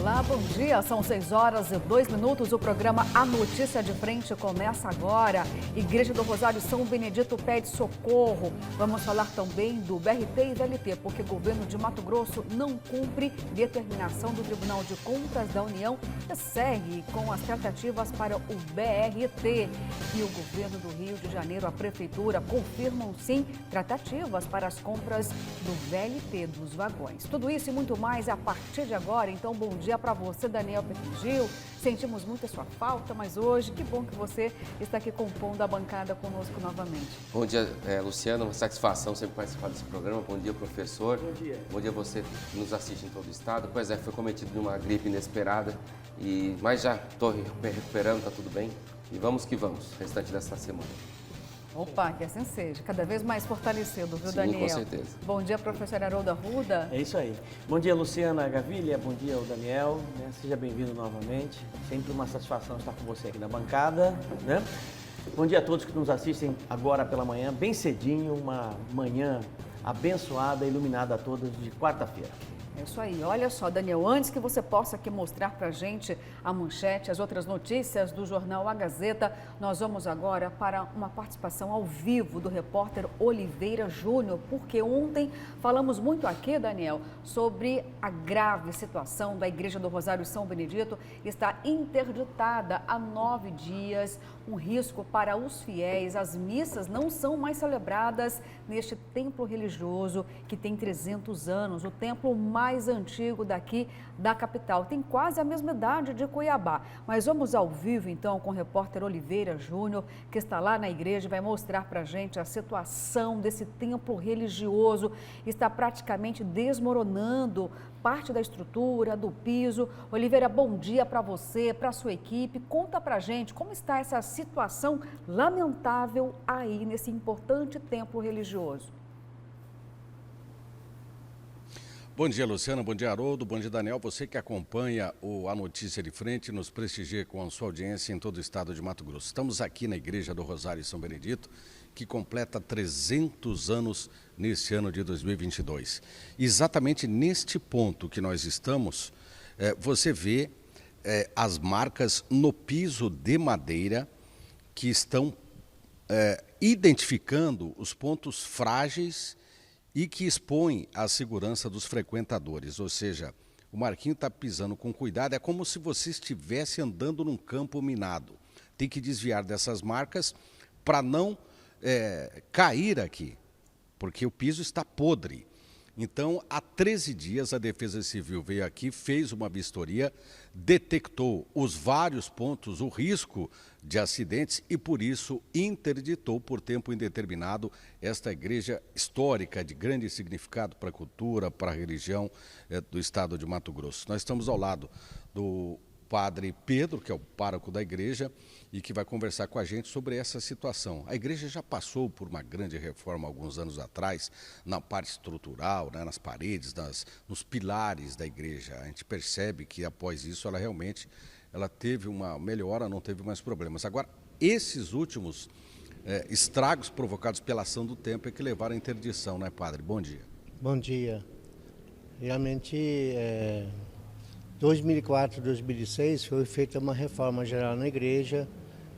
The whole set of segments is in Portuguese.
Olá, bom dia. São 6h02. O programa A Notícia de Frente começa agora. Igreja do Rosário São Benedito pede socorro. Vamos falar também do BRT e VLT, porque o governo de Mato Grosso não cumpre determinação do Tribunal de Contas da União e segue com as tratativas para o BRT. E o governo do Rio de Janeiro, a prefeitura, confirmam sim tratativas para as compras do VLT dos vagões. Tudo isso e muito mais a partir de agora. Então, bom dia para você, Daniel Petrigil. Sentimos muito a sua falta, mas hoje, que bom que você está aqui compondo a bancada conosco novamente. Bom dia, Luciana. Uma satisfação sempre participar desse programa. Bom dia, professor. Bom dia. Bom dia a você que nos assiste em todo o estado. Pois é, foi cometido de uma gripe inesperada, mas já estou recuperando, está tudo bem. E vamos que vamos, restante dessa semana. Opa, que assim seja. Cada vez mais fortalecido, viu, Sim, Daniel? com certeza. Bom dia, professor Haroldo Arruda. É isso aí. Bom dia, Luciana Gavilha. Bom dia, o Daniel. Seja bem-vindo novamente. Sempre uma satisfação estar com você aqui na bancada. Bom dia a todos que nos assistem agora pela manhã, bem cedinho, uma manhã abençoada, iluminada a todos de quarta-feira. É isso aí. Olha só, Daniel, antes que você possa aqui mostrar pra gente a manchete, as outras notícias do jornal A Gazeta, nós vamos agora para uma participação ao vivo do repórter Oliveira Júnior, porque ontem falamos muito aqui, Daniel, sobre a grave situação da Igreja do Rosário São Benedito. Está interditada há 9 dias, um risco para os fiéis. As missas não são mais celebradas neste templo religioso que tem 300 anos, o templo mais antigo daqui da capital. Tem quase a mesma idade de Cuiabá. Mas vamos ao vivo, então, com o repórter Oliveira Júnior, que está lá na igreja e vai mostrar para a gente a situação desse templo religioso. Está praticamente desmoronando parte da estrutura, do piso. Oliveira, bom dia para você, para a sua equipe. Conta para a gente como está essa situação lamentável aí nesse importante templo religioso. Bom dia, Luciana. Bom dia, Haroldo. Bom dia, Daniel. Você que acompanha A Notícia de Frente, nos prestigia com a sua audiência em todo o estado de Mato Grosso. Estamos aqui na Igreja do Rosário São Benedito, que completa 300 anos nesse ano de 2022. Exatamente neste ponto que nós estamos, você vê as marcas no piso de madeira que estão identificando os pontos frágeis e que expõe a segurança dos frequentadores, ou seja, o Marquinho está pisando com cuidado, é como se você estivesse andando num campo minado. Tem que desviar dessas marcas para não cair aqui, porque o piso está podre. Então, há 13 dias, a Defesa Civil veio aqui, fez uma vistoria, detectou os vários pontos, o risco de acidentes e, por isso, interditou por tempo indeterminado esta igreja histórica de grande significado para a cultura, para a religião do estado de Mato Grosso. Nós estamos ao lado do Padre Pedro, que é o pároco da igreja, e que vai conversar com a gente sobre essa situação. A igreja já passou por uma grande reforma alguns anos atrás, na parte estrutural, nas paredes, nos pilares da igreja. A gente percebe que após isso ela realmente teve uma melhora, não teve mais problemas. Agora, esses últimos estragos provocados pela ação do tempo é que levaram à interdição, né, Padre? Bom dia. Bom dia. Realmente, 2004, 2006 foi feita uma reforma geral na igreja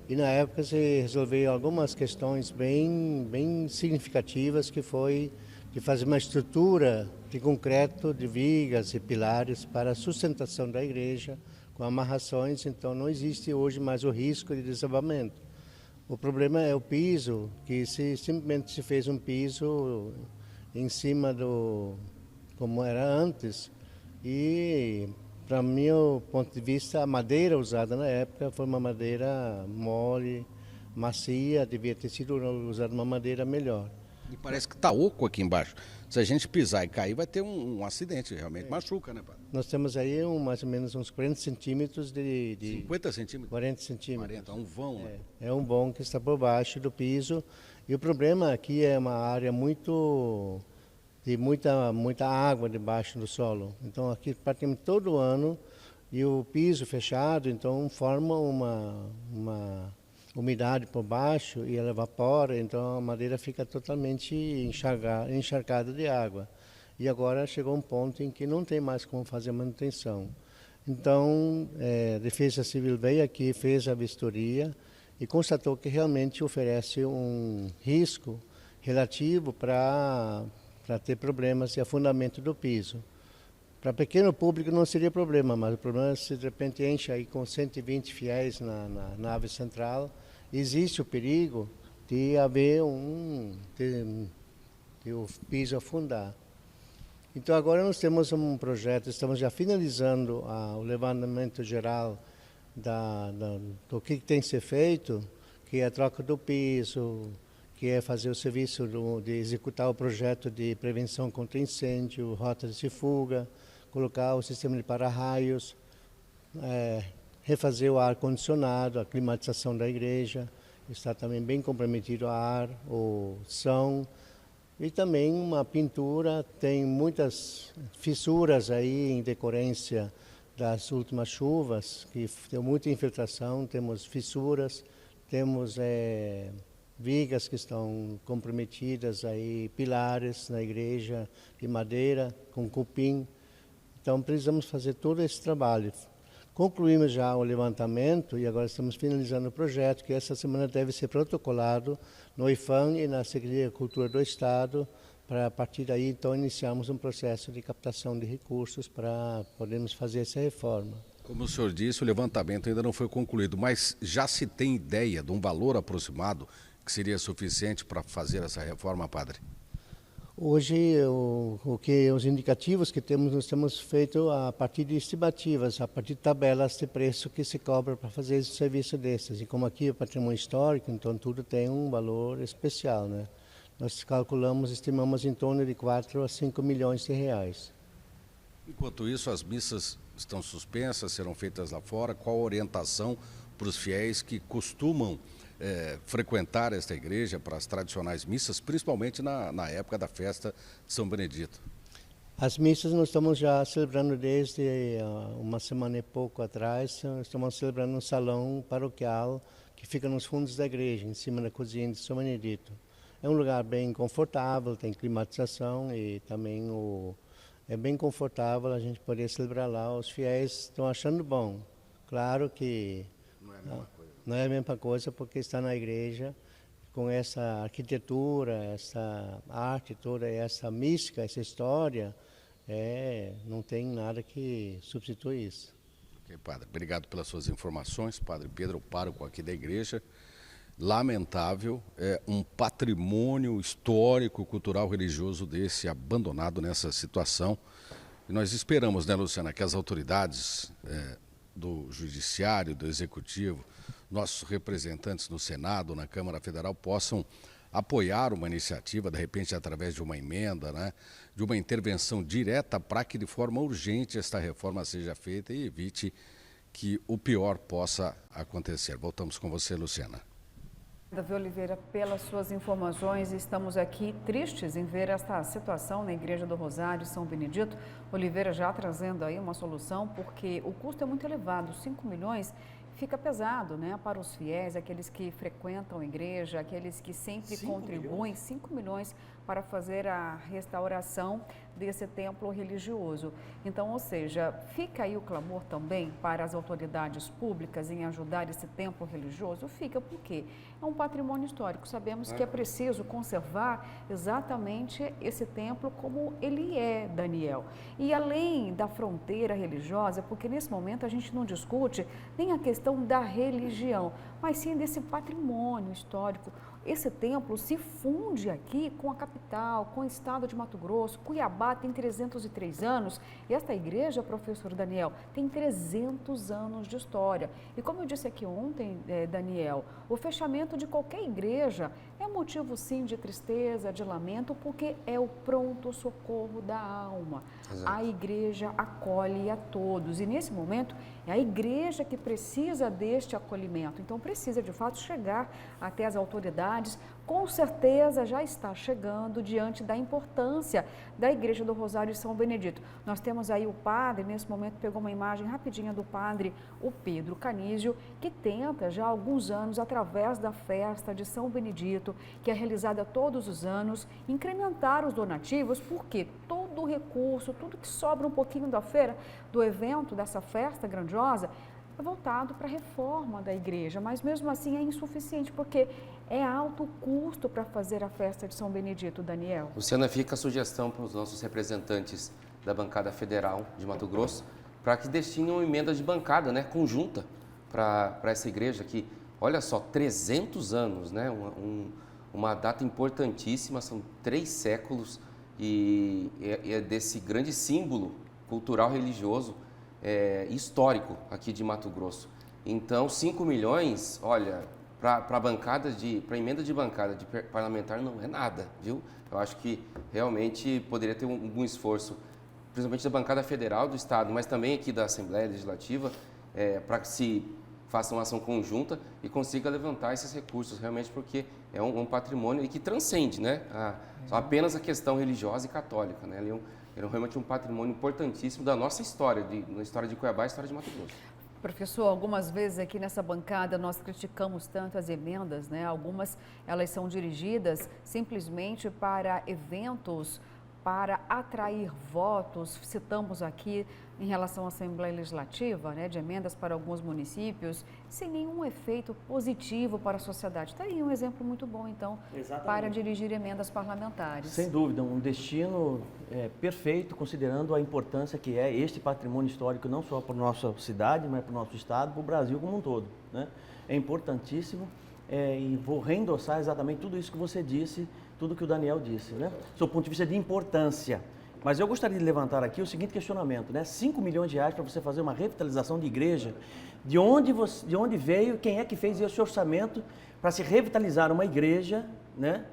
e na época se resolveu algumas questões bem significativas, que foi de fazer uma estrutura de concreto, de vigas e pilares para a sustentação da igreja com amarrações, então não existe hoje mais o risco de desabamento. O problema é o piso, que simplesmente se fez um piso em cima como era antes, e para meu ponto de vista, a madeira usada na época foi uma madeira mole, macia, devia ter sido usada uma madeira melhor. E parece que está oco aqui embaixo. Se a gente pisar e cair, vai ter um acidente, realmente machuca, né, Padre? Nós temos aí mais ou menos uns 40 centímetros de 50 centímetros? 40 centímetros. 40, um vão, né? É um vão que está por baixo do piso. E o problema aqui é uma área de muita água debaixo do solo. Então aqui praticamente todo ano, e o piso fechado, então forma uma umidade por baixo e ela evapora, então a madeira fica totalmente encharcada de água. E agora chegou um ponto em que não tem mais como fazer manutenção. Então, a Defesa Civil veio aqui, fez a vistoria e constatou que realmente oferece um risco relativo para ter problemas de afundamento do piso. Para pequeno público não seria problema, mas o problema é se de repente enche aí com 120 fiéis na nave central, existe o perigo de haver de o piso afundar. Então agora nós temos um projeto, estamos já finalizando o levantamento geral do que tem que ser feito, que é a troca do piso, que é fazer o serviço de executar o projeto de prevenção contra incêndio, rotas de fuga, colocar o sistema de para-raios, refazer o ar-condicionado, a climatização da igreja, está também bem comprometido a ar, o som, e também uma pintura, tem muitas fissuras aí em decorrência das últimas chuvas, que deu muita infiltração, temos fissuras, temos vigas que estão comprometidas, aí, pilares na igreja de madeira, com cupim. Então precisamos fazer todo esse trabalho. Concluímos já o levantamento e agora estamos finalizando o projeto, que essa semana deve ser protocolado no IFAM e na Secretaria de Cultura do Estado, para a partir daí então iniciarmos um processo de captação de recursos para podermos fazer essa reforma. Como o senhor disse, o levantamento ainda não foi concluído, mas já se tem ideia de um valor aproximado que seria suficiente para fazer essa reforma, padre? Hoje, os indicativos que temos, nós temos feito a partir de estimativas, a partir de tabelas de preço que se cobra para fazer esse serviço desses. E como aqui é patrimônio histórico, então tudo tem um valor especial, né? Nós estimamos em torno de 4 a 5 milhões de reais. Enquanto isso, as missas estão suspensas, serão feitas lá fora. Qual a orientação para os fiéis que costumam frequentar esta igreja para as tradicionais missas, principalmente na época da festa de São Benedito? As missas nós estamos já celebrando desde uma semana e pouco atrás. Estamos celebrando no salão paroquial que fica nos fundos da igreja, em cima da cozinha de São Benedito. É um lugar bem confortável, tem climatização e também é bem confortável a gente poder celebrar lá. Os fiéis estão achando bom. Claro que não é a mesma coisa porque está na igreja com essa arquitetura, essa arte toda, essa mística, essa história, não tem nada que substitua isso. Ok, padre. Obrigado pelas suas informações. Padre Pedro, pároco aqui da igreja. Lamentável, um patrimônio histórico, cultural, religioso desse abandonado nessa situação. E nós esperamos, né, Luciana, que as autoridades do Judiciário, do Executivo, nossos representantes no Senado, na Câmara Federal, possam apoiar uma iniciativa, de repente através de uma emenda, né, de uma intervenção direta para que de forma urgente esta reforma seja feita e evite que o pior possa acontecer. Voltamos com você, Luciana. Davi Oliveira, pelas suas informações, estamos aqui tristes em ver esta situação na Igreja do Rosário, São Benedito. Oliveira já trazendo aí uma solução, porque o custo é muito elevado, 5 milhões fica pesado, né, para os fiéis, aqueles que frequentam a igreja, aqueles que sempre contribuem, 5 milhões para fazer a restauração desse templo religioso. Então, ou seja, fica aí o clamor também para as autoridades públicas em ajudar esse templo religioso? Fica, porque é um patrimônio histórico. Sabemos que é preciso conservar exatamente esse templo como ele é, Daniel. E além da fronteira religiosa, porque nesse momento a gente não discute nem a questão da religião, mas sim desse patrimônio histórico. Esse templo se funde aqui com a capital, com o estado de Mato Grosso. Cuiabá tem 303 anos e esta igreja, professor Daniel, tem 300 anos de história. E como eu disse aqui ontem, Daniel, o fechamento de qualquer igreja é motivo sim de tristeza, de lamento, porque é o pronto-socorro da alma. Exato. A igreja acolhe a todos e nesse momento é a igreja que precisa deste acolhimento. Então precisa de fato chegar até as autoridades. Com certeza já está chegando diante da importância da Igreja do Rosário de São Benedito. Nós temos aí o padre, nesse momento pegou uma imagem rapidinha do padre, o Pedro Canísio, que tenta já há alguns anos, através da festa de São Benedito, que é realizada todos os anos, incrementar os donativos, porque todo todo o recurso, tudo que sobra um pouquinho da feira, do evento, dessa festa grandiosa, é voltado para a reforma da igreja, mas mesmo assim é insuficiente, porque é alto o custo para fazer a festa de São Benedito, Daniel. Luciana, fica a sugestão para os nossos representantes da bancada federal de Mato Grosso, para que destinem uma emenda de bancada, né, conjunta, para essa igreja que, olha só, 300 anos, né, uma data importantíssima, são 3 séculos, e é desse grande símbolo cultural religioso histórico aqui de Mato Grosso. Então, 5 milhões, olha, para emenda de bancada de parlamentar não é nada, viu? Eu acho que realmente poderia ter um esforço, principalmente da bancada federal do Estado, mas também aqui da Assembleia Legislativa, para que se faça uma ação conjunta e consiga levantar esses recursos, realmente, porque é um patrimônio que transcende, né, apenas a questão religiosa e católica, né? Ele é realmente um patrimônio importantíssimo da nossa história, na história de Cuiabá e história de Mato Grosso. Professor, algumas vezes aqui nessa bancada nós criticamos tanto as emendas, né? Algumas elas são dirigidas simplesmente para eventos, para atrair votos. Citamos aqui em relação à Assembleia Legislativa, né, de emendas para alguns municípios, sem nenhum efeito positivo para a sociedade. Está aí um exemplo muito bom, então, para dirigir emendas parlamentares. Sem dúvida, um destino perfeito, considerando a importância que é este patrimônio histórico, não só para a nossa cidade, mas para o nosso estado, para o Brasil como um todo, né? É importantíssimo e vou reendossar exatamente tudo isso que você disse, tudo que o Daniel disse, né? Do seu ponto de vista de importância. Mas eu gostaria de levantar aqui o seguinte questionamento, né? 5 milhões de reais para você fazer uma revitalização de igreja. De onde veio, quem é que fez esse orçamento para se revitalizar uma igreja, né?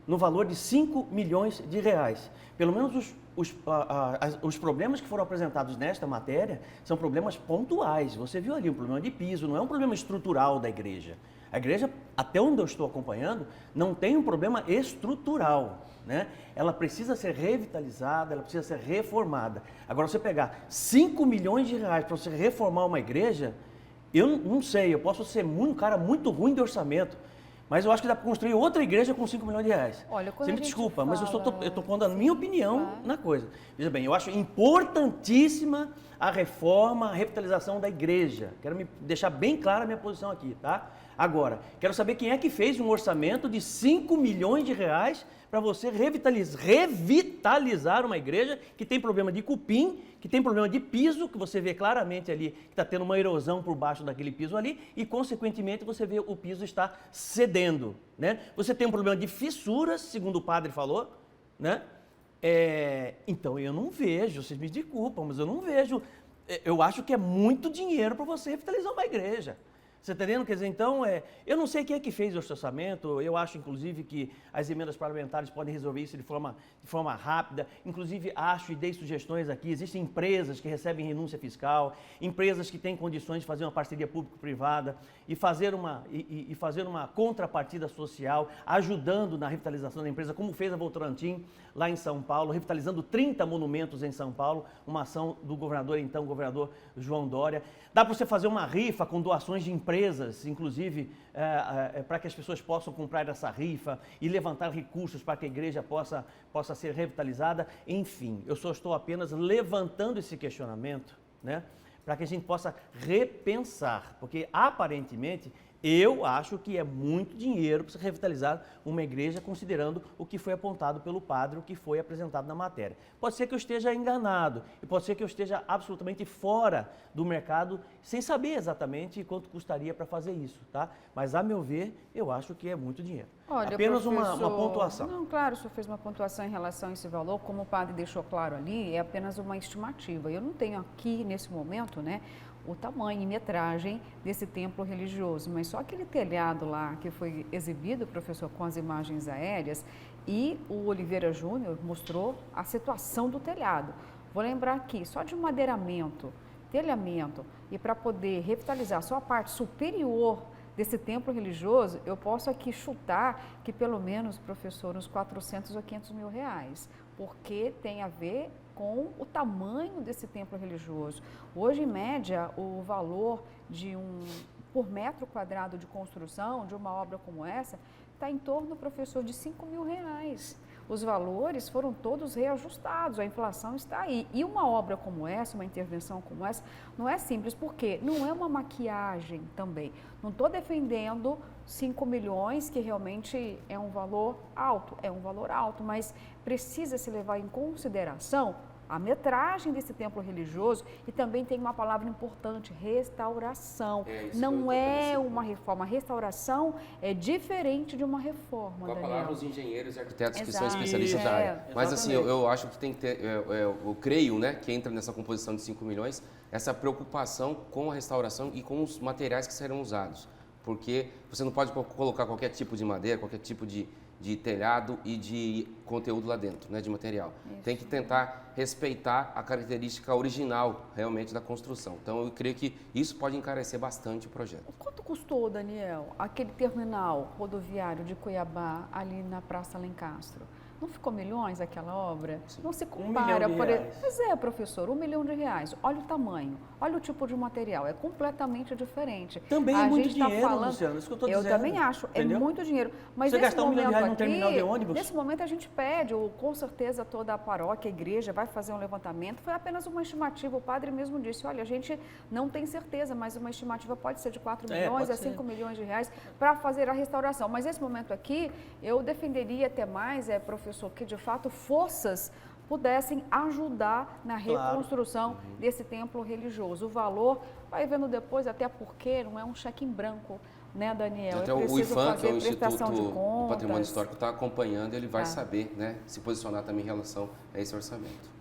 No valor de 5 milhões de reais. Pelo menos os problemas que foram apresentados nesta matéria são problemas pontuais. Você viu ali um problema de piso, não é um problema estrutural da igreja. A igreja, até onde eu estou acompanhando, não tem um problema estrutural, né? Ela precisa ser revitalizada, ela precisa ser reformada. Agora, você pegar 5 milhões de reais para você reformar uma igreja, eu não sei, eu posso ser um cara muito ruim de orçamento, mas eu acho que dá para construir outra igreja com 5 milhões de reais. Olha, você me desculpa, mas eu estou pondo a minha opinião na coisa. Veja bem, eu acho importantíssima a reforma, a revitalização da igreja. Quero me deixar bem clara a minha posição aqui, tá? Agora, quero saber quem é que fez um orçamento de 5 milhões de reais para você revitalizar uma igreja que tem problema de cupim, que tem problema de piso, que você vê claramente ali que está tendo uma erosão por baixo daquele piso ali e, consequentemente, você vê o piso está cedendo, né? Você tem um problema de fissuras, segundo o padre falou, né? Então, eu não vejo, vocês me desculpam, mas eu não vejo, eu acho que é muito dinheiro para você revitalizar uma igreja. Você está entendendo? Quer dizer, então, eu não sei quem é que fez o orçamento, eu acho, inclusive, que as emendas parlamentares podem resolver isso de forma rápida, inclusive acho e dei sugestões aqui, existem empresas que recebem renúncia fiscal, empresas que têm condições de fazer uma parceria público-privada e fazer uma contrapartida social, ajudando na revitalização da empresa, como fez a Votorantim lá em São Paulo, revitalizando 30 monumentos em São Paulo, uma ação do governador João Dória. Dá para você fazer uma rifa com doações de empresas, inclusive para que as pessoas possam comprar essa rifa e levantar recursos para que a igreja possa ser revitalizada. Enfim, eu só estou apenas levantando esse questionamento, né, para que a gente possa repensar, porque aparentemente eu acho que é muito dinheiro para se revitalizar uma igreja, considerando o que foi apontado pelo padre, o que foi apresentado na matéria. Pode ser que eu esteja enganado e pode ser que eu esteja absolutamente fora do mercado, sem saber exatamente quanto custaria para fazer isso, tá? Mas, a meu ver, eu acho que é muito dinheiro. Olha, apenas professor, uma pontuação. Não, claro, o senhor fez uma pontuação em relação a esse valor, como o padre deixou claro ali, é apenas uma estimativa. Eu não tenho aqui, nesse momento, né, o tamanho e metragem desse templo religioso, mas só aquele telhado lá que foi exibido, professor, com as imagens aéreas, e o Oliveira Júnior mostrou a situação do telhado. Vou lembrar aqui, só de madeiramento, telhamento, e para poder revitalizar só a parte superior desse templo religioso, eu posso aqui chutar que pelo menos, professor, uns 400 ou 500 mil reais, porque tem a ver com o tamanho desse templo religioso. Hoje, em média, o valor por metro quadrado de construção de uma obra como essa está em torno, professor, de 5 mil reais. os valores foram todos reajustados, a inflação está aí. E uma obra como essa, uma intervenção como essa, não é simples, porque não é uma maquiagem também. Não estou defendendo 5 milhões, que realmente é um valor alto, mas precisa se levar em consideração a metragem desse templo religioso e também tem uma palavra importante, restauração. Não é uma reforma. A restauração é diferente de uma reforma, Com a Daniel. palavra, os engenheiros e arquitetos que Exato. são especialistas da área. Mas assim, exatamente. eu acho que tem que ter, eu creio, né, que entra nessa composição de 5 milhões, essa preocupação com a restauração e com os materiais que serão usados. Porque você não pode colocar qualquer tipo de madeira, qualquer tipo de telhado e de conteúdo lá dentro, né, de material. Isso. Tem que tentar respeitar a característica original, realmente, da construção. Então, eu creio que isso pode encarecer bastante o projeto. Quanto custou, Daniel, aquele terminal rodoviário de Cuiabá ali na Praça Alencastro? Não ficou milhões aquela obra? Sim. Não se 1 compara. milhão de reais. Pois é, professor, 1 milhão de reais. Olha o tamanho, olha o tipo de material, é completamente diferente. Também A é muito gente tá dinheiro, falando, Luciano, isso que eu estou eu dizendo. também acho, Entendeu? é muito dinheiro. Mas Você nesse gastar 1 milhão de momento reais num terminal de ônibus? nesse momento a gente pede, ou com certeza toda a paróquia, a igreja vai fazer um levantamento. Foi apenas uma estimativa, o padre mesmo disse, olha, a gente não tem certeza, mas uma estimativa pode ser de 4 milhões pode a ser. 5 milhões de reais para fazer a restauração. Mas nesse momento aqui, eu defenderia até mais, professor, que de fato forças pudessem ajudar na reconstrução desse templo religioso. O valor, vai vendo depois, até porque não é um cheque em branco, né, Daniel? Até É o preciso IFAM, que é fazer o Instituto prestação de do Patrimônio contas. Histórico, está acompanhando, ele vai Tá. saber, né, se posicionar também em relação a esse orçamento.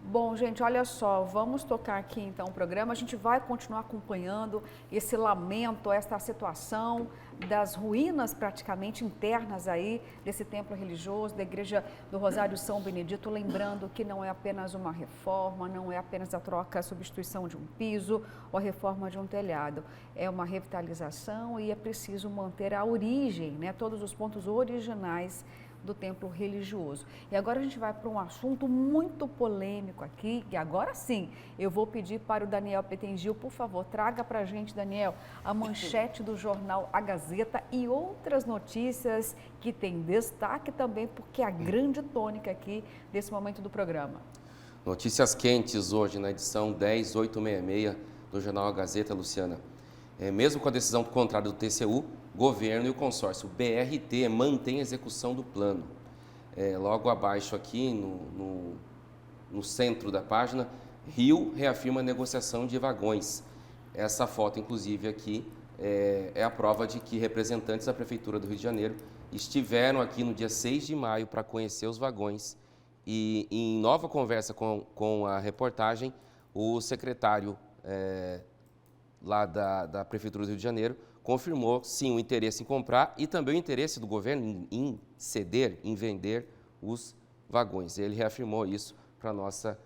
Bom, gente, olha só, vamos tocar aqui então o programa. A gente vai continuar acompanhando esse lamento, esta situação das ruínas praticamente internas aí desse templo religioso, da Igreja do Rosário São Benedito. Lembrando que não é apenas uma reforma, não é apenas a troca, a substituição de um piso ou a reforma de um telhado. É uma revitalização e é preciso manter a origem, né, todos os pontos originais do templo religioso. E agora a gente vai para um assunto muito polêmico aqui, e agora sim, eu vou pedir para o Daniel Petengil, por favor, traga para a gente, Daniel, a manchete do jornal A Gazeta e outras notícias que tem destaque também, porque é a grande tônica aqui desse momento do programa. Notícias quentes hoje na edição 10866 do jornal A Gazeta, Luciana. Mesmo com a decisão contrária do TCU, governo e o consórcio BRT mantém a execução do plano. Logo abaixo aqui, no centro da página, Rio reafirma a negociação de vagões. Essa foto, inclusive, aqui é a prova de que representantes da Prefeitura do Rio de Janeiro estiveram aqui no dia 6 de maio para conhecer os vagões e, em nova conversa com a reportagem, o secretário lá da Prefeitura do Rio de Janeiro confirmou, sim, o interesse em comprar e também o interesse do governo em ceder, em vender os vagões. Ele reafirmou isso para a nossa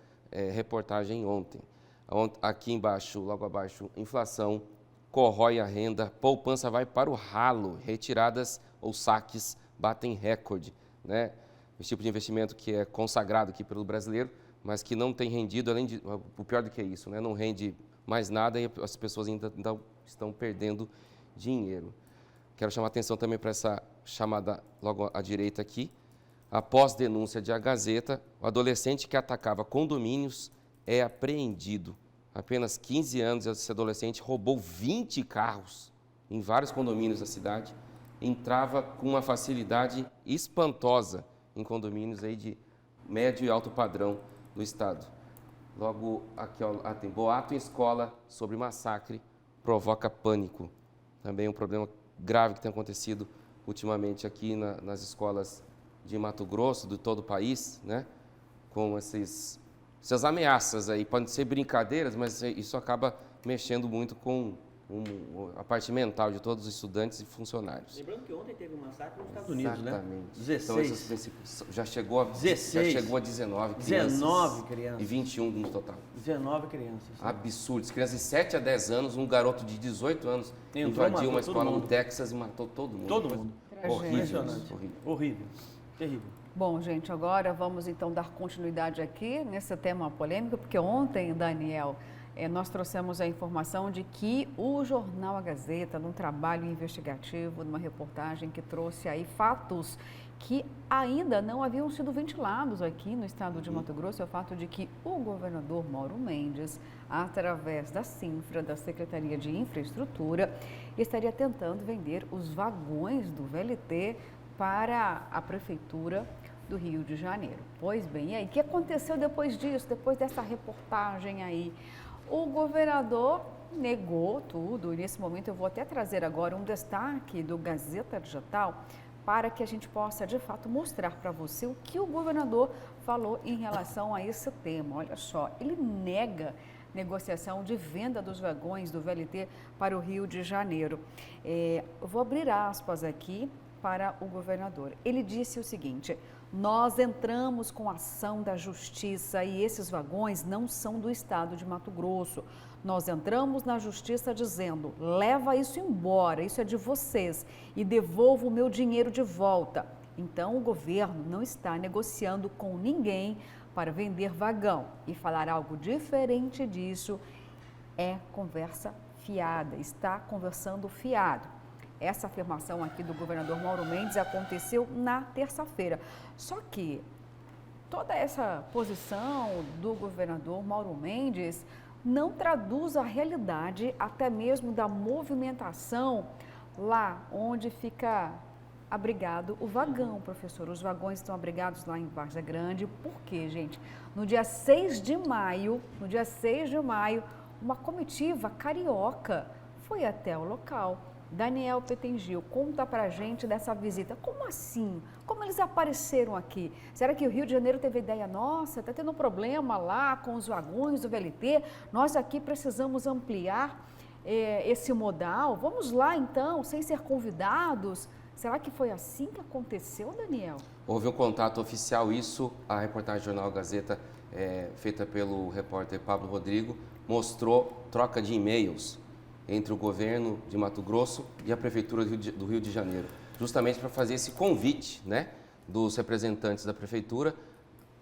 reportagem ontem. Aqui embaixo, logo abaixo, inflação corrói a renda, poupança vai para o ralo, retiradas ou saques batem recorde, né? Esse tipo de investimento que é consagrado aqui pelo brasileiro, mas que não tem rendido, o pior do que isso, né? Não rende mais nada e as pessoas ainda estão perdendo dinheiro. Quero chamar a atenção também para essa chamada logo à direita aqui. Após denúncia de A Gazeta, o adolescente que atacava condomínios é apreendido. Apenas 15 anos, esse adolescente roubou 20 carros em vários condomínios da cidade. Entrava com uma facilidade espantosa em condomínios aí de médio e alto padrão do estado. Logo aqui, ó, tem boato em escola sobre massacre provoca pânico. Também um problema grave que tem acontecido ultimamente aqui nas escolas de Mato Grosso, de todo o país, né? Com essas ameaças aí. Podem ser brincadeiras, mas isso acaba mexendo muito com a parte mental de todos os estudantes e funcionários. Lembrando que ontem teve um massacre nos Estados Unidos, Exatamente. né? 16. Então, já chegou a 16. Já chegou a 19 crianças. 19 crianças. E 21 no total. 19 crianças. Absurdo. Crianças de 7 a 10 anos, um garoto de 18 anos Entrou, invadiu uma matou todo escola no mundo. Texas e matou todo mundo. Todo mundo. Horrível. Impressionante. Horrível. Horrível. Terrível. Bom, gente, agora vamos então dar continuidade aqui nesse tema polêmico, porque ontem, Daniel, nós trouxemos a informação de que o jornal A Gazeta, num trabalho investigativo, numa reportagem que trouxe aí fatos que ainda não haviam sido ventilados aqui no estado de Mato Grosso, é o fato de que o governador Mauro Mendes, através da Cinfra, da Secretaria de Infraestrutura, estaria tentando vender os vagões do VLT para a Prefeitura do Rio de Janeiro. Pois bem, e aí, o que aconteceu depois disso, depois dessa reportagem aí? O governador negou tudo, e nesse momento eu vou até trazer agora um destaque do Gazeta Digital para que a gente possa, de fato, mostrar para você o que o governador falou em relação a esse tema. Olha só, ele nega negociação de venda dos vagões do VLT para o Rio de Janeiro. Eu vou abrir aspas aqui para o governador. Ele disse o seguinte: nós entramos com ação da justiça e esses vagões não são do estado de Mato Grosso. Nós entramos na justiça dizendo, leva isso embora, isso é de vocês e devolva o meu dinheiro de volta. Então o governo não está negociando com ninguém para vender vagão e falar algo diferente disso é conversa fiada, está conversando fiado. Essa afirmação aqui do governador Mauro Mendes aconteceu na terça-feira. Só que toda essa posição do governador Mauro Mendes não traduz a realidade até mesmo da movimentação lá onde fica abrigado o vagão, professor. Os vagões estão abrigados lá em Várzea Grande. Por quê, gente? No dia 6 de maio, uma comitiva carioca foi até o local. Daniel Petengil, conta pra gente dessa visita. Como assim? Como eles apareceram aqui? Será que o Rio de Janeiro teve ideia? Nossa, está tendo um problema lá com os vagões do VLT. Nós aqui precisamos ampliar esse modal. Vamos lá então, sem ser convidados. Será que foi assim que aconteceu, Daniel? Houve um contato oficial, isso a reportagem do Jornal Gazeta, feita pelo repórter Pablo Rodrigo, mostrou troca de e-mails entre o governo de Mato Grosso e a Prefeitura do Rio de Janeiro, justamente para fazer esse convite, né, dos representantes da Prefeitura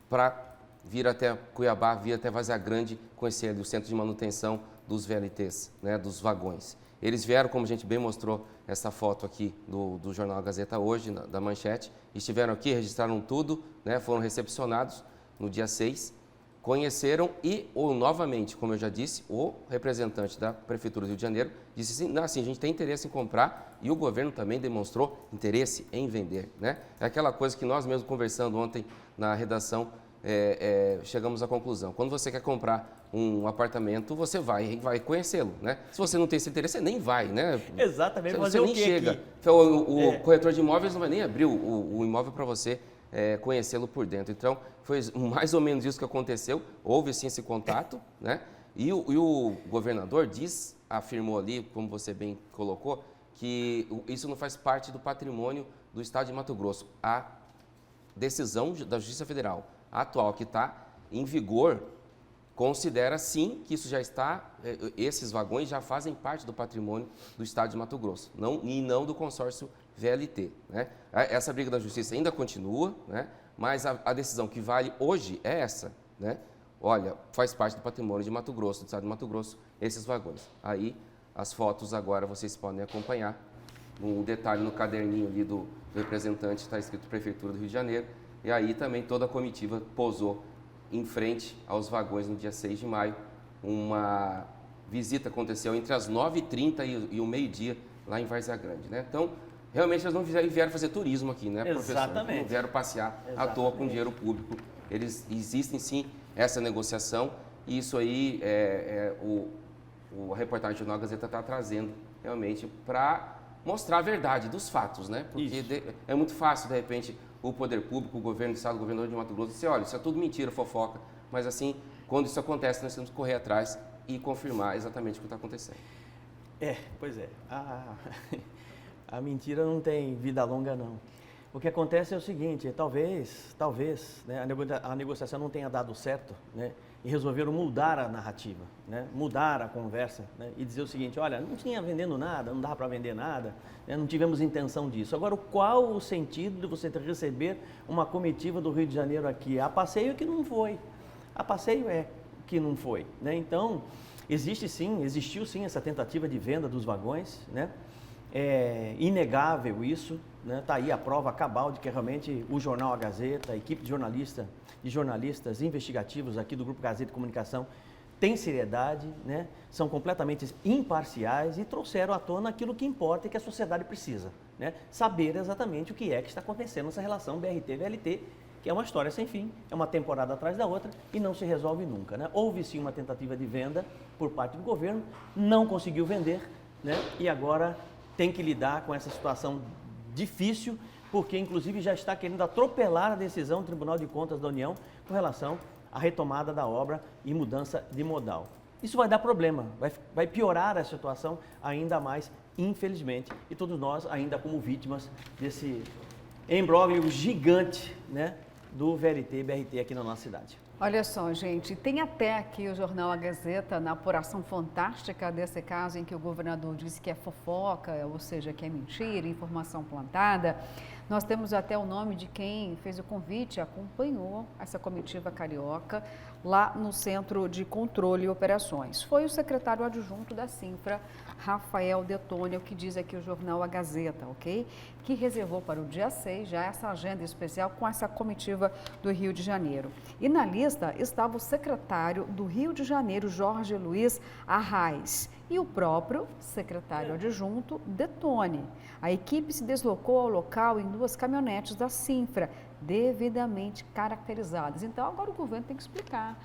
para vir até Cuiabá, vir até Várzea Grande, conhecer ali o centro de manutenção dos VLTs, né, dos vagões. Eles vieram, como a gente bem mostrou essa foto aqui do Jornal Gazeta hoje, da manchete, estiveram aqui, registraram tudo, né, foram recepcionados no dia 6, conheceram e, ou novamente, como eu já disse, o representante da Prefeitura do Rio de Janeiro disse assim, não, assim, a gente tem interesse em comprar e o governo também demonstrou interesse em vender, né? É aquela coisa que nós mesmos conversando ontem na redação, chegamos à conclusão. Quando você quer comprar um apartamento, você vai conhecê-lo, né? Se você não tem esse interesse, você nem vai, né? Exatamente. Você nem chega. O corretor de imóveis não vai nem abrir o imóvel para você conhecê-lo por dentro. Então, foi mais ou menos isso que aconteceu. Houve sim esse contato, né? E o governador afirmou ali, como você bem colocou, que isso não faz parte do patrimônio do estado de Mato Grosso. A decisão da Justiça Federal atual que está em vigor considera sim que isso já está, esses vagões já fazem parte do patrimônio do estado de Mato Grosso, não do consórcio VLT, né? Essa briga da justiça ainda continua, né? Mas a decisão que vale hoje é essa, né? Olha, faz parte do patrimônio de Mato Grosso, do estado de Mato Grosso, esses vagões. Aí as fotos agora vocês podem acompanhar. Um detalhe no caderninho ali do representante está escrito Prefeitura do Rio de Janeiro. E aí também toda a comitiva posou em frente aos vagões no dia 6 de maio. Uma visita aconteceu entre as 9h30 e o meio-dia lá em Várzea Grande, né? Então, realmente eles não vieram fazer turismo aqui, né, professor? Exatamente. Não vieram passear à toa com dinheiro público. Existem sim essa negociação e isso aí a reportagem do Jornal Gazeta está trazendo realmente para mostrar a verdade dos fatos, né? Porque é muito fácil, de repente, o poder público, o governo do estado, o governador de Mato Grosso, dizer, olha, isso é tudo mentira, fofoca. Mas assim, quando isso acontece, nós temos que correr atrás e confirmar exatamente o que está acontecendo. Pois é. A mentira não tem vida longa, não. O que acontece é o seguinte, talvez, né, a negociação não tenha dado certo, né, e resolveram mudar a narrativa, né, mudar a conversa, né, e dizer o seguinte, olha, não tinha vendendo nada, não dava para vender nada, né, não tivemos intenção disso. Agora, qual o sentido de você receber uma comitiva do Rio de Janeiro aqui? A passeio que não foi. A passeio que não foi, né? Então, existiu sim essa tentativa de venda dos vagões, né? É inegável isso, né? Tá aí a prova cabal de que realmente o jornal A Gazeta, a equipe de jornalistas investigativos aqui do Grupo Gazeta de Comunicação tem seriedade, né? São completamente imparciais e trouxeram à tona aquilo que importa e que a sociedade precisa, né? Saber exatamente o que é que está acontecendo nessa relação BRT-VLT, que é uma história sem fim, é uma temporada atrás da outra e não se resolve nunca, né? Houve sim uma tentativa de venda por parte do governo, não conseguiu vender, né? E agora tem que lidar com essa situação difícil, porque inclusive já está querendo atropelar a decisão do Tribunal de Contas da União com relação à retomada da obra e mudança de modal. Isso vai dar problema, vai piorar a situação ainda mais, infelizmente, e todos nós ainda como vítimas desse imbróglio gigante, né, do VLT e BRT aqui na nossa cidade. Olha só, gente, tem até aqui o jornal A Gazeta, na apuração fantástica desse caso em que o governador disse que é fofoca, ou seja, que é mentira, informação plantada. Nós temos até o nome de quem fez o convite, acompanhou essa comitiva carioca lá no Centro de Controle e Operações. Foi o secretário adjunto da Cinfra, Rafael Detônio, que diz aqui o jornal A Gazeta, ok? Que reservou para o dia 6 já essa agenda especial com essa comitiva do Rio de Janeiro. E na lista estava o secretário do Rio de Janeiro, Jorge Luiz Arraes, e o próprio secretário adjunto, Detone. A equipe se deslocou ao local em 2 caminhonetes da Cinfra, devidamente caracterizadas. Então, agora o governo tem que explicar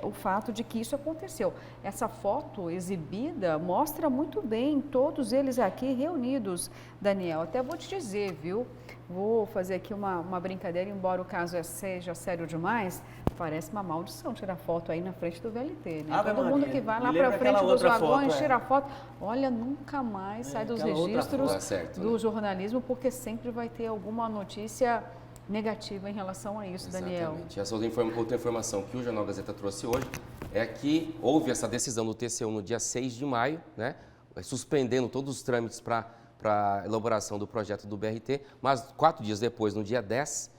o fato de que isso aconteceu. Essa foto exibida mostra muito bem todos eles aqui reunidos, Daniel. Até vou te dizer, viu? Vou fazer aqui uma brincadeira, embora o caso seja sério demais, parece uma maldição tirar foto aí na frente do VLT, né? Todo mundo que vai lá para frente dos vagões, tira foto, olha, nunca mais sai dos registros do jornalismo, porque sempre vai ter alguma notícia negativa em relação a isso, Daniel. Exatamente. Essa outra informação que o Jornal Gazeta trouxe hoje é que houve essa decisão do TCU no dia 6 de maio, né, suspendendo todos os trâmites para a elaboração do projeto do BRT, mas 4 dias depois, no dia 10,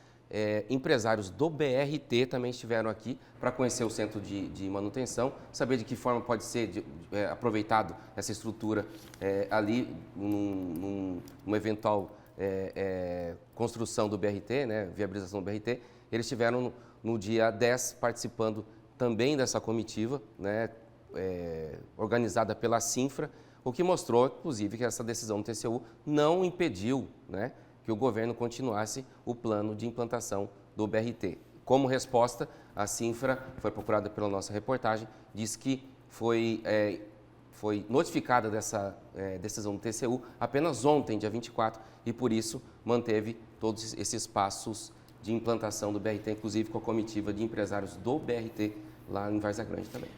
empresários do BRT também estiveram aqui para conhecer o centro de manutenção, saber de que forma pode ser aproveitado essa estrutura ali numa eventual construção do BRT, né, viabilização do BRT. Eles estiveram no dia 10 participando também dessa comitiva, né, organizada pela Cinfra, o que mostrou, inclusive, que essa decisão do TCU não impediu, né, que o governo continuasse o plano de implantação do BRT. Como resposta, a Cinfra, foi procurada pela nossa reportagem, diz que foi notificada dessa decisão do TCU apenas ontem, dia 24, e por isso manteve todos esses passos de implantação do BRT, inclusive com a comitiva de empresários do BRT lá em Várzea Grande também.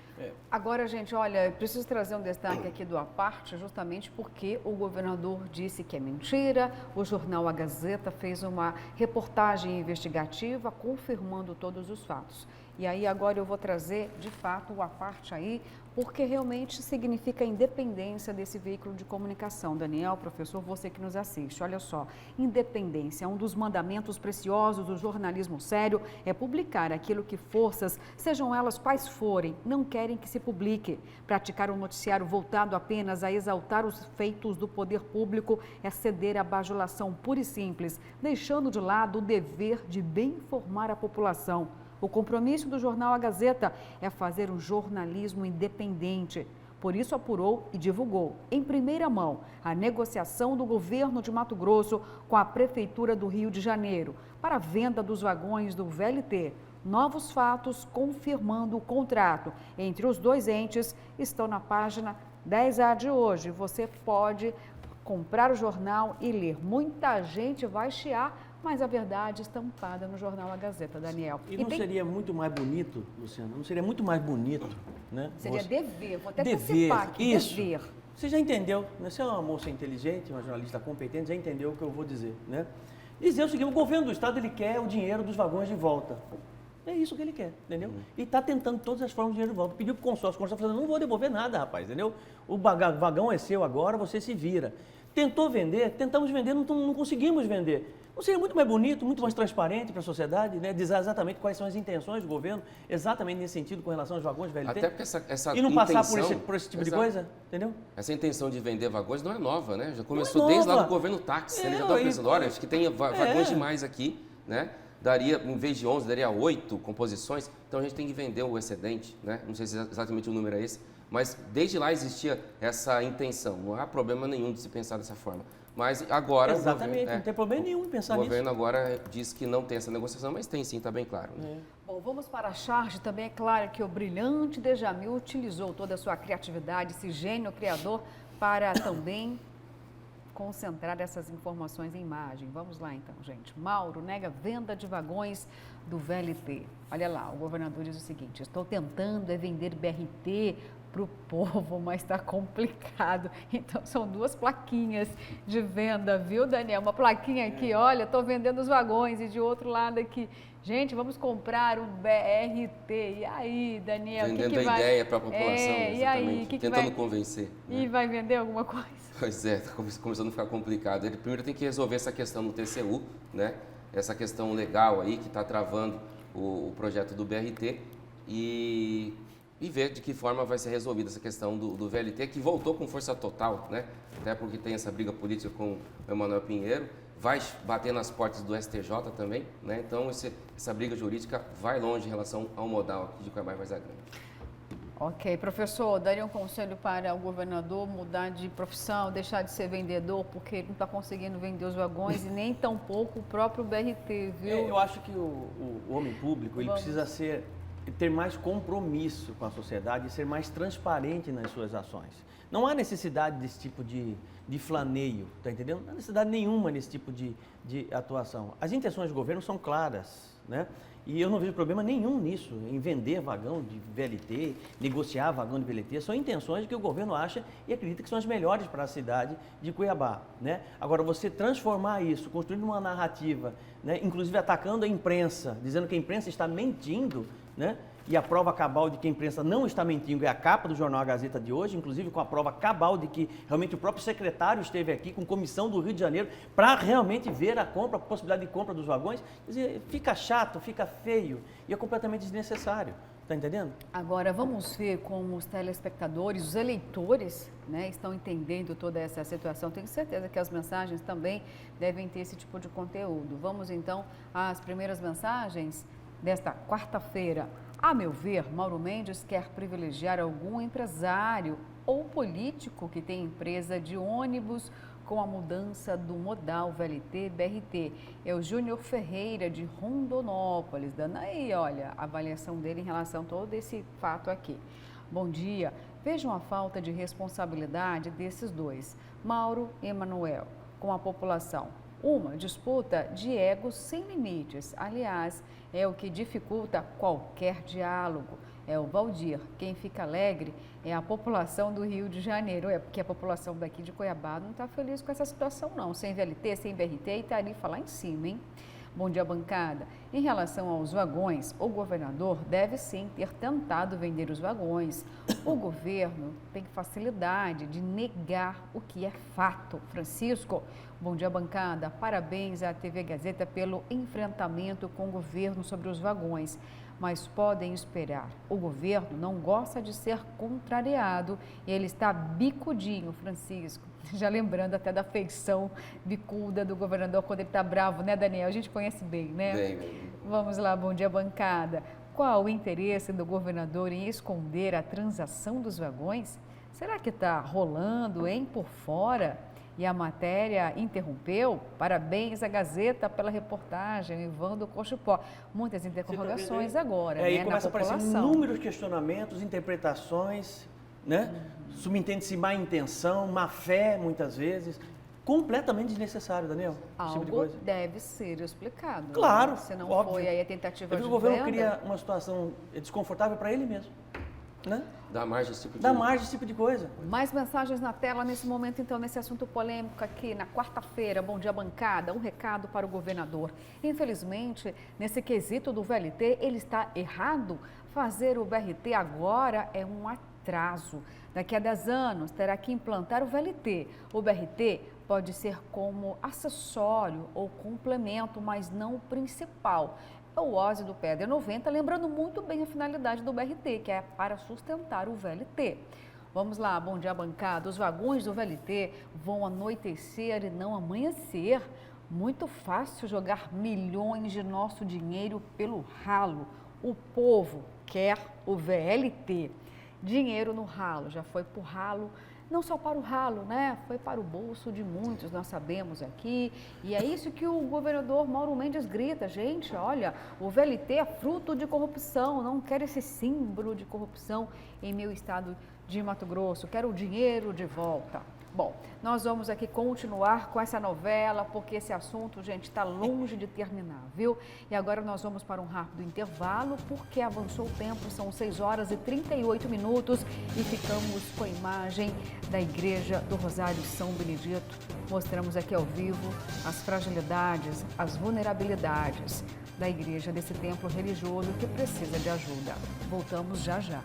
Agora, gente, olha, preciso trazer um destaque aqui do A Parte, justamente porque o governador disse que é mentira, o jornal A Gazeta fez uma reportagem investigativa confirmando todos os fatos. E aí agora eu vou trazer, de fato, o A Parte aí, porque realmente significa a independência desse veículo de comunicação. Daniel, professor, você que nos assiste, olha só, independência, um dos mandamentos preciosos do jornalismo sério é publicar aquilo que forças, sejam elas quais forem, não querem que se publique. Praticar um noticiário voltado apenas a exaltar os feitos do poder público é ceder à bajulação pura e simples, deixando de lado o dever de bem informar a população. O compromisso do jornal A Gazeta é fazer um jornalismo independente. Por isso apurou e divulgou, em primeira mão, a negociação do governo de Mato Grosso com a Prefeitura do Rio de Janeiro para a venda dos vagões do VLT. Novos fatos confirmando o contrato entre os dois entes estão na página 10A de hoje. Você pode comprar o jornal e ler. Muita gente vai chiar, mas a verdade estampada no jornal A Gazeta, Daniel. E não seria muito mais bonito, Luciano? Não seria muito mais bonito, né? Seria dever, vou até antecipar aqui, isso. Dever. Você já entendeu, né? Você é uma moça inteligente, uma jornalista competente, já entendeu o que eu vou dizer, né? Dizer o seguinte, o governo do estado, ele quer o dinheiro dos vagões de volta. É isso que ele quer, entendeu? E está tentando de todas as formas o dinheiro de volta. Pediu para o consórcio, falando, não vou devolver nada, rapaz, entendeu? O vagão é seu agora, você se vira. Tentou vender, tentamos vender, não conseguimos vender. Não seria muito mais bonito, muito mais transparente para a sociedade, né? Dizer exatamente quais são as intenções do governo, exatamente nesse sentido com relação aos vagões VLT? Até porque essa e não passar intenção, por esse tipo de exato. coisa, entendeu? Essa intenção de vender vagões não é nova, né? Já começou Não é desde lá nova. do governo táxi. Ele já É, estava e- pensando, olha, acho que tem vagões demais aqui, né? Daria, em vez de 11, daria 8 composições. Então a gente tem que vender o excedente, né? Não sei se exatamente o número é esse, mas desde lá existia essa intenção. Não há problema nenhum de se pensar dessa forma. Mas agora Exatamente, não tem problema nenhum em pensar o nisso. governo agora diz que não tem essa negociação, mas tem sim, está bem claro. Né? Bom, vamos para a charge. Também é claro que o brilhante Djamil utilizou toda a sua criatividade, esse gênio criador, para também concentrar essas informações em imagem. Vamos lá então, gente. Mauro nega venda de vagões do VLT. Olha lá, o governador diz o seguinte: estou tentando vender BRT para o povo, mas está complicado. Então, são duas plaquinhas de venda, viu, Daniel? Uma plaquinha aqui, olha, estou vendendo os vagões, e de outro lado aqui, gente, vamos comprar o BRT. E aí, Daniel, Vendendo que a vai... ideia para a população, e aí, tentando vai... convencer. E vai vender alguma coisa? Pois é, está começando a ficar complicado. Ele primeiro tem que resolver essa questão no TCU, né? Essa questão legal aí que está travando o projeto do BRT e ver de que forma vai ser resolvida essa questão do VLT, que voltou com força total, né? Até porque tem essa briga política com o Emanuel Pinheiro, vai bater nas portas do STJ também, né? Então essa briga jurídica vai longe em relação ao modal aqui de Cuiabá e Várzea Grande. Ok, professor, daria um conselho para o governador mudar de profissão, deixar de ser vendedor, porque ele não está conseguindo vender os vagões e nem tampouco o próprio BRT, viu? Eu acho que o homem público ele precisa ter mais compromisso com a sociedade e ser mais transparente nas suas ações. Não há necessidade desse tipo de flaneio, tá entendendo? Não há necessidade nenhuma nesse tipo de atuação. As intenções do governo são claras, né? E eu não vejo problema nenhum nisso, em vender vagão de VLT, negociar vagão de VLT. São intenções que o governo acha e acredita que são as melhores para a cidade de Cuiabá, né? Agora, você transformar isso, construindo uma narrativa, né? Inclusive atacando a imprensa, dizendo que a imprensa está mentindo, né? E a prova cabal de que a imprensa não está mentindo é a capa do jornal A Gazeta de hoje, inclusive com a prova cabal de que realmente o próprio secretário esteve aqui com comissão do Rio de Janeiro para realmente ver a possibilidade de compra dos vagões. Quer dizer, fica chato, fica feio e é completamente desnecessário. Está entendendo? Agora, vamos ver como os telespectadores, os eleitores, né, estão entendendo toda essa situação. Tenho certeza que as mensagens também devem ter esse tipo de conteúdo. Vamos então às primeiras mensagens desta quarta-feira. A meu ver, Mauro Mendes quer privilegiar algum empresário ou político que tem empresa de ônibus com a mudança do modal VLT-BRT. É o Júnior Ferreira, de Rondonópolis, dando aí, olha, a avaliação dele em relação a todo esse fato aqui. Bom dia. Vejam a falta de responsabilidade desses dois, Mauro e Emanuel, com a população. Uma disputa de egos sem limites. Aliás, é o que dificulta qualquer diálogo. É o Valdir. Quem fica alegre é a população do Rio de Janeiro. É porque a população daqui de Cuiabá não está feliz com essa situação, não. Sem VLT, sem BRT e tarifa lá em cima, hein? Bom dia, bancada. Em relação aos vagões, o governador deve sim ter tentado vender os vagões. O governo tem facilidade de negar o que é fato. Francisco, bom dia, bancada. Parabéns à TV Gazeta pelo enfrentamento com o governo sobre os vagões. Mas podem esperar, o governo não gosta de ser contrariado e ele está bicudinho, Francisco. Já lembrando até da feição bicuda do governador quando ele está bravo, né, Daniel? A gente conhece bem, né? Bem. Vamos lá, bom dia, bancada. Qual o interesse do governador em esconder a transação dos vagões? Será que está rolando, hein, por fora? E a matéria interrompeu? Parabéns à Gazeta pela reportagem, Ivando Cochupó. Muitas interrogações agora, né, E na começa a aparecer população. inúmeros questionamentos, interpretações, né? Subentende-se má intenção, má fé, muitas vezes. Completamente desnecessário, Daniel. Esse tipo de Algo coisa. deve ser explicado. Claro, Se não óbvio. foi aí a tentativa É que de o governo venda. cria uma situação desconfortável para ele mesmo. né? Dá margem a esse tipo de... Dá margem a esse tipo de coisa. Mais mensagens na tela nesse momento, então, nesse assunto polêmico aqui na quarta-feira. Bom dia, bancada. Um recado para o governador. Infelizmente, nesse quesito do VLT, ele está errado. Fazer o BRT agora é um atraso. Daqui a 10 anos, terá que implantar o VLT. O BRT pode ser como acessório ou complemento, mas não o principal. O Ozzy do Pedra 90, lembrando muito bem a finalidade do BRT, que é para sustentar o VLT. Vamos lá, bom dia, bancada. Os vagões do VLT vão anoitecer e não amanhecer. Muito fácil jogar milhões de nosso dinheiro pelo ralo. O povo quer o VLT. Dinheiro no ralo, já foi para o ralo. Não só para o ralo, né? Foi para o bolso de muitos, nós sabemos aqui. E é isso que o governador Mauro Mendes grita. Gente, olha, o VLT é fruto de corrupção. Não quero esse símbolo de corrupção em meu estado de Mato Grosso. Quero o dinheiro de volta. Bom, nós vamos aqui continuar com essa novela, porque esse assunto, gente, está longe de terminar, viu? E agora nós vamos para um rápido intervalo, porque avançou o tempo, são 6 horas e 38 minutos e ficamos com a imagem da Igreja do Rosário São Benedito. Mostramos aqui ao vivo as fragilidades, as vulnerabilidades da igreja desse templo religioso que precisa de ajuda. Voltamos já já.